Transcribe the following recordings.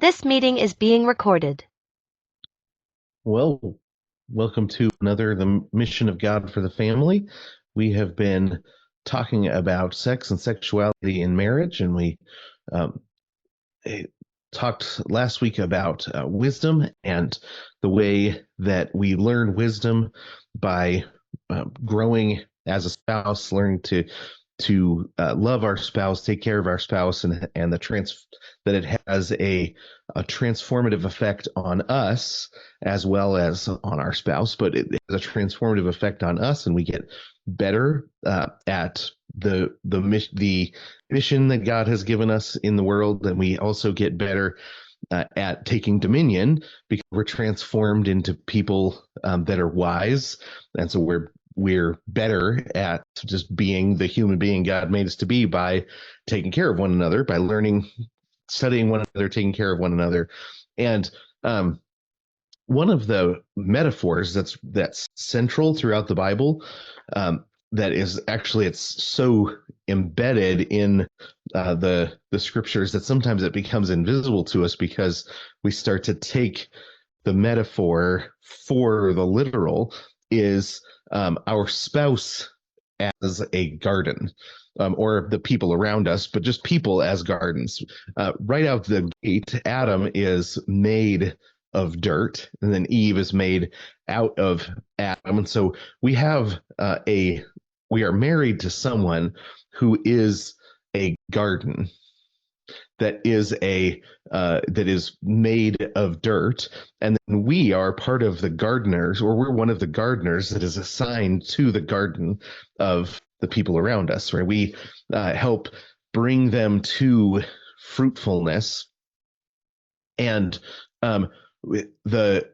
This meeting is being recorded. Well, welcome to the mission of God for the family. We have been talking about sex and sexuality in marriage, and we um, eh, talked last week about wisdom and the way that we learn wisdom by growing as a spouse, learning to love our spouse, take care of our spouse, and that it has a transformative effect on us as well as on our spouse, but it has a transformative effect on us, and we get better at the mission that God has given us in the world, and we also get better at taking dominion because we're transformed into people that are wise, and so we're better at just being the human being God made us to be by taking care of one another, by learning, studying one another, taking care of one another. And one of the metaphors that's central throughout the Bible, that is actually, it's so embedded in the scriptures that sometimes it becomes invisible to us because we start to take the metaphor for the literal, is our spouse as a garden, or the people around us, but just people as gardens. Right out the gate, Adam is made of dirt, and then Eve is made out of Adam. And so we have we are married to someone who is a garden that is made of dirt, and then we are part of the gardeners, or we're one of the gardeners that is assigned to the garden of the people around us, right? We help bring them to fruitfulness, and the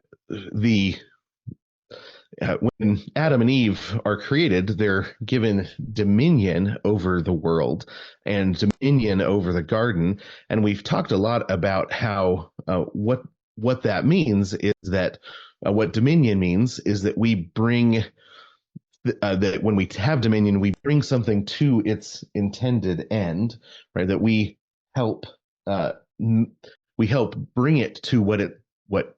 when Adam and Eve are created, they're given dominion over the world and dominion over the garden. And we've talked a lot about how what that means is that what dominion means is that we bring that when we have dominion, we bring something to its intended end, right? That help uh, we help bring it to what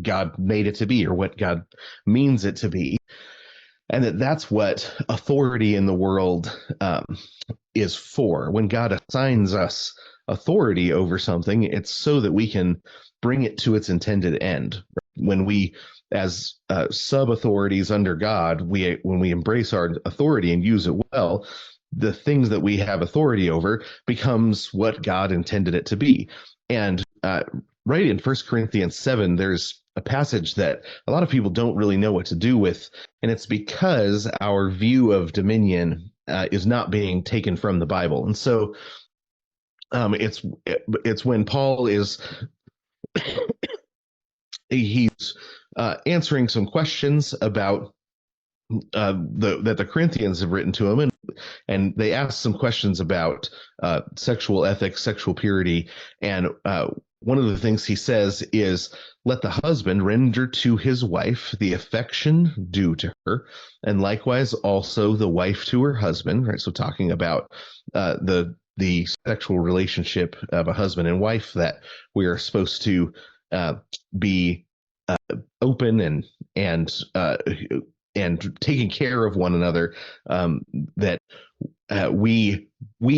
God made it to be, or what God means it to be, and that's what authority in the world is for. When God assigns us authority over something, it's so that we can bring it to its intended end. When we, as sub authorities under God, when we embrace our authority and use it well, the things that we have authority over becomes what God intended it to be. And right in 1 Corinthians 7, there's a passage that a lot of people don't really know what to do with, and it's because our view of dominion is not being taken from the Bible. And so it's when Paul is he's answering some questions about that the Corinthians have written to him, and they ask some questions about sexual ethics, sexual purity, and one of the things he says is, "Let the husband render to his wife the affection due to her, and likewise also the wife to her husband." Right, so talking about the sexual relationship of a husband and wife, that we are supposed to be open and taking care of one another, that we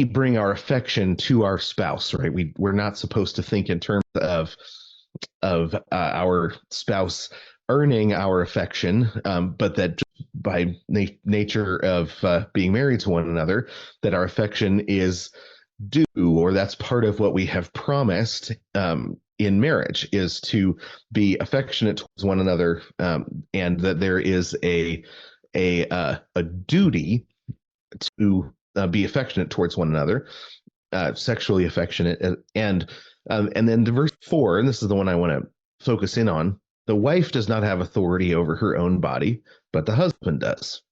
bring our affection to our spouse, right? We're not supposed to think in terms of our spouse earning our affection, but that just by nature of being married to one another, that our affection is due, or that's part of what we have promised in marriage, is to be affectionate towards one another, and that there is a duty to be affectionate towards one another, sexually affectionate, and then to verse 4, and this is the one I want to focus in on. The wife does not have authority over her own body, but the husband does.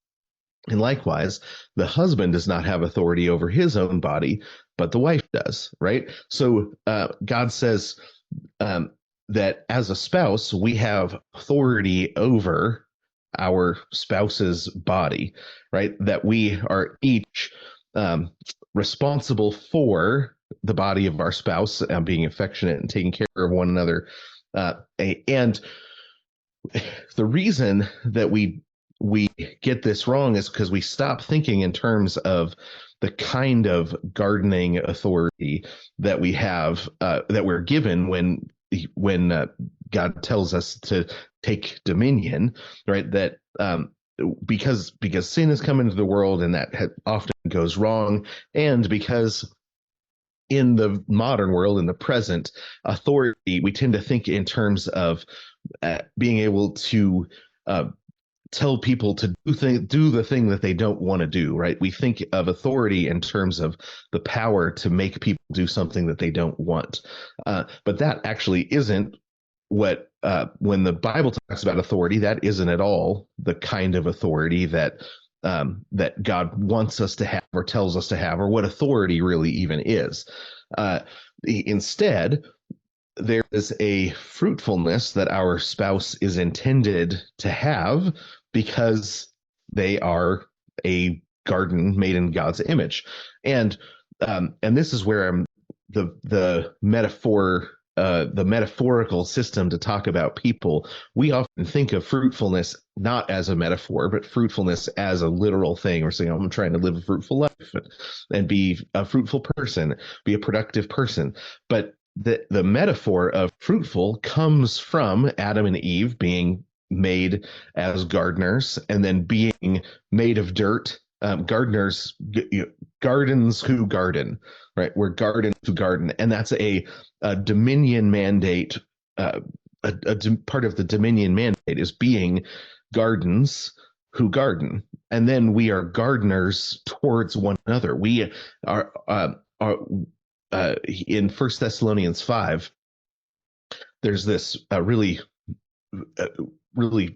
And likewise, the husband does not have authority over his own body, but the wife does, right? So God says that as a spouse, we have authority over our spouse's body, right? That we are each responsible for the body of our spouse, being affectionate and taking care of one another. And the reason that we get this wrong is because we stop thinking in terms of the kind of gardening authority that we have, that we're given when God tells us to take dominion, right? That because sin has come into the world, and that often goes wrong, and because in the modern world, in the present, authority, we tend to think in terms of being able to tell people to do the thing that they don't want to do, right? We think of authority in terms of the power to make people do something that they don't want. But that actually isn't what, when the Bible talks about authority, that isn't at all the kind of authority that that God wants us to have or tells us to have, or what authority really even is. Instead, there is a fruitfulness that our spouse is intended to have because they are a garden made in God's image. And this is where the metaphorical system to talk about people. We often think of fruitfulness not as a metaphor, but fruitfulness as a literal thing. We're saying, I'm trying to live a fruitful life and be a fruitful person, be a productive person. But the metaphor of fruitful comes from Adam and Eve being made as gardeners, and then being made of dirt. Gardeners, gardens who garden, right? We're gardens who garden, and that's a dominion mandate. Part of the dominion mandate is being gardens who garden, and then we are gardeners towards one another. We are in First Thessalonians 5. There's this uh, really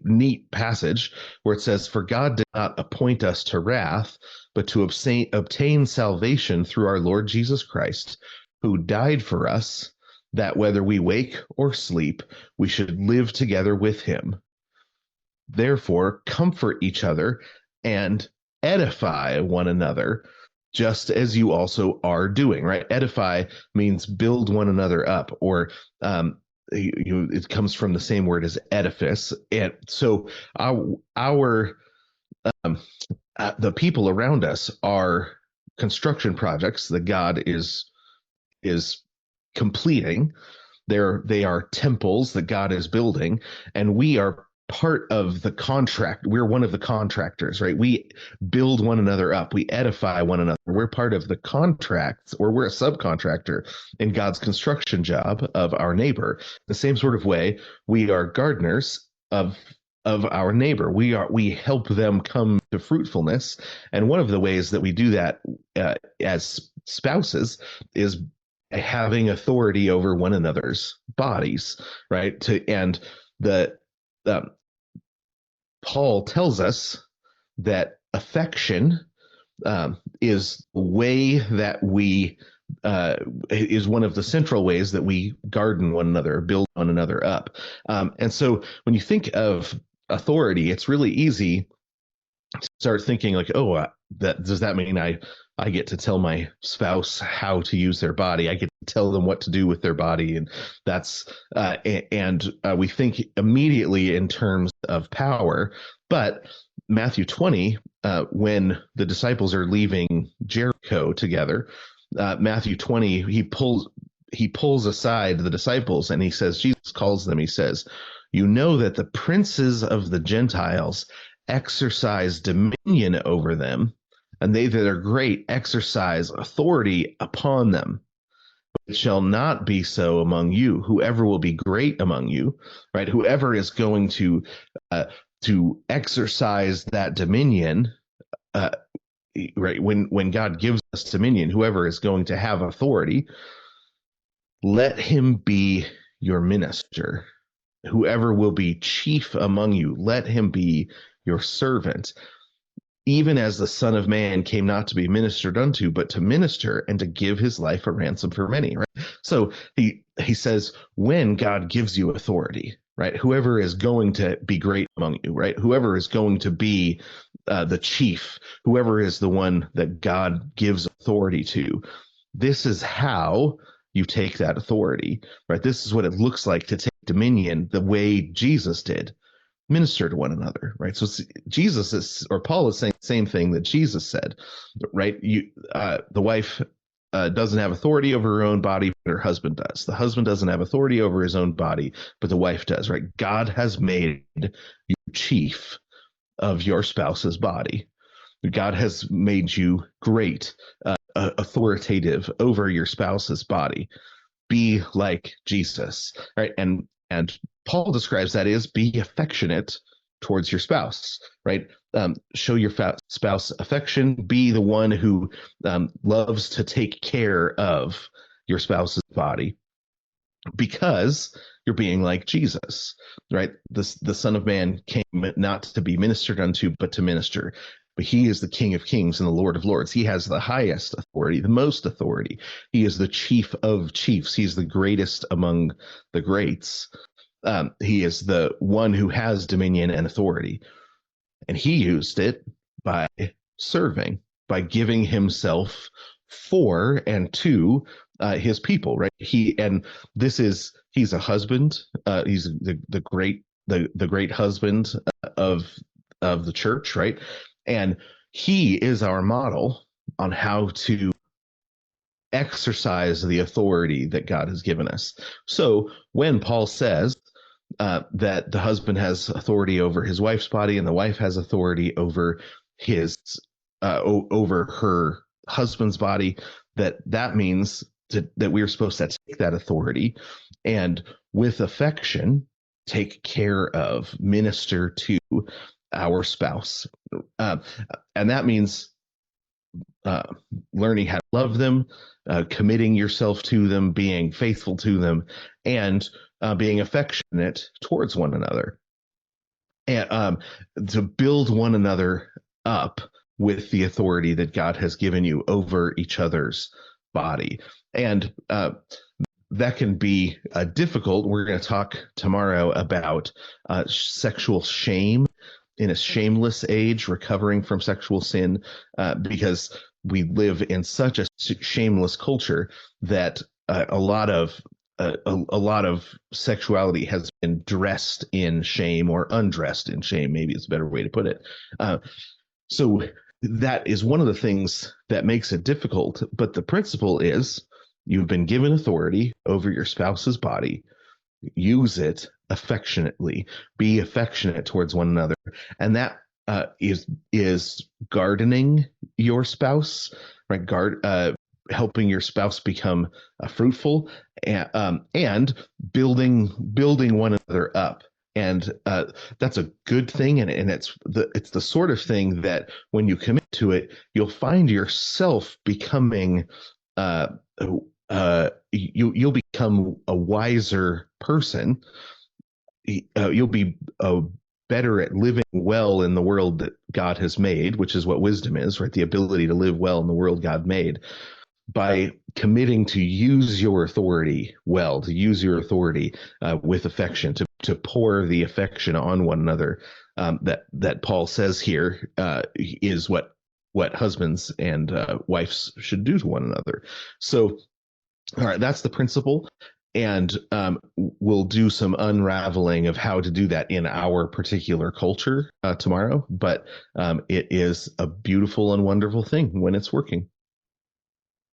neat passage where it says, "For God did not appoint us to wrath, but to obtain salvation through our Lord Jesus Christ, who died for us, that whether we wake or sleep, we should live together with him. Therefore, comfort each other and edify one another, just as you also are doing," right? Edify means build one another up, or it comes from the same word as edifice. And so our um, the people around us are construction projects that God is completing. They are temples that God is building, and we are part of the contract. We're one of the contractors, right? We build one another up. We edify one another. We're part of the contracts, or we're a subcontractor in God's construction job of our neighbor. The same sort of way, we are gardeners of our neighbor. We help them come to fruitfulness, and one of the ways that we do that as spouses is having authority over one another's bodies, right? And the Paul tells us that affection is the way that we is one of the central ways that we garden one another, build one another up. And so when you think of authority, it's really easy to start thinking like, oh, that does that mean I get to tell my spouse how to use their body? I get to tell them what to do with their body, and that's we think immediately in terms of power. But Matthew 20, when the disciples are leaving Jericho together, Matthew 20, he pulls aside the disciples, and he says, Jesus calls them. He says, "You know that the princes of the Gentiles exercise dominion over them, and they that are great exercise authority upon them. It shall not be so among you. Whoever will be great among you," right? Whoever is going to exercise that dominion, uh, right? When God gives us dominion, whoever is going to have authority, let him be your minister. Whoever will be chief among you, let him be your servant. Even as the Son of Man came not to be ministered unto, but to minister and to give his life a ransom for many. Right. So he says, when God gives you authority, right? Whoever is going to be great among you, right? Whoever is going to be the chief, whoever is the one that God gives authority to, this is how you take that authority, right? This is what it looks like to take dominion the way Jesus did. Minister to one another, right? So Jesus is, or Paul is saying the same thing that Jesus said, right? The wife doesn't have authority over her own body, but her husband does. The husband doesn't have authority over his own body, but the wife does, right? God has made you chief of your spouse's body. God has made you great, authoritative over your spouse's body. Be like Jesus, right? And Paul describes that as be affectionate towards your spouse, right? Show your spouse affection. Be the one who loves to take care of your spouse's body, because you're being like Jesus, right? The Son of Man came not to be ministered unto, but to minister. But he is the King of Kings and the Lord of Lords. He has the highest authority, the most authority. He is the chief of chiefs. He's the greatest among the greats. He is the one who has dominion and authority. And he used it by serving, by giving himself for and to his people, right? He's a husband. He's the great husband of the church, right? And he is our model on how to exercise the authority that God has given us. So when Paul says that the husband has authority over his wife's body and the wife has authority over his over her husband's body, that means that we are supposed to take that authority and with affection take care of, minister to our spouse, uh, and that means uh, learning how to love them, committing yourself to them, being faithful to them, and being affectionate towards one another, and to build one another up with the authority that God has given you over each other's body. And that can be difficult. We're going to talk tomorrow about sexual shame in a shameless age, recovering from sexual sin, because we live in such a shameless culture that a lot of sexuality has been dressed in shame or undressed in shame. Maybe it's a better way to put it. So that is one of the things that makes it difficult. But the principle is you've been given authority over your spouse's body. Use it affectionately. Be affectionate towards one another, and that is gardening your spouse, right? Helping your spouse become fruitful, and building one another up. And that's a good thing, and it's the sort of thing that when you commit to it, you'll find yourself becoming you'll become a wiser person. You'll be better at living well in the world that God has made, which is what wisdom is, right? The ability to live well in the world God made, by committing to use your authority well, to use your authority with affection, to pour the affection on one another, that Paul says here is what husbands and wives should do to one another. So, all right, that's the principle. And we'll do some unraveling of how to do that in our particular culture tomorrow. But it is a beautiful and wonderful thing when it's working.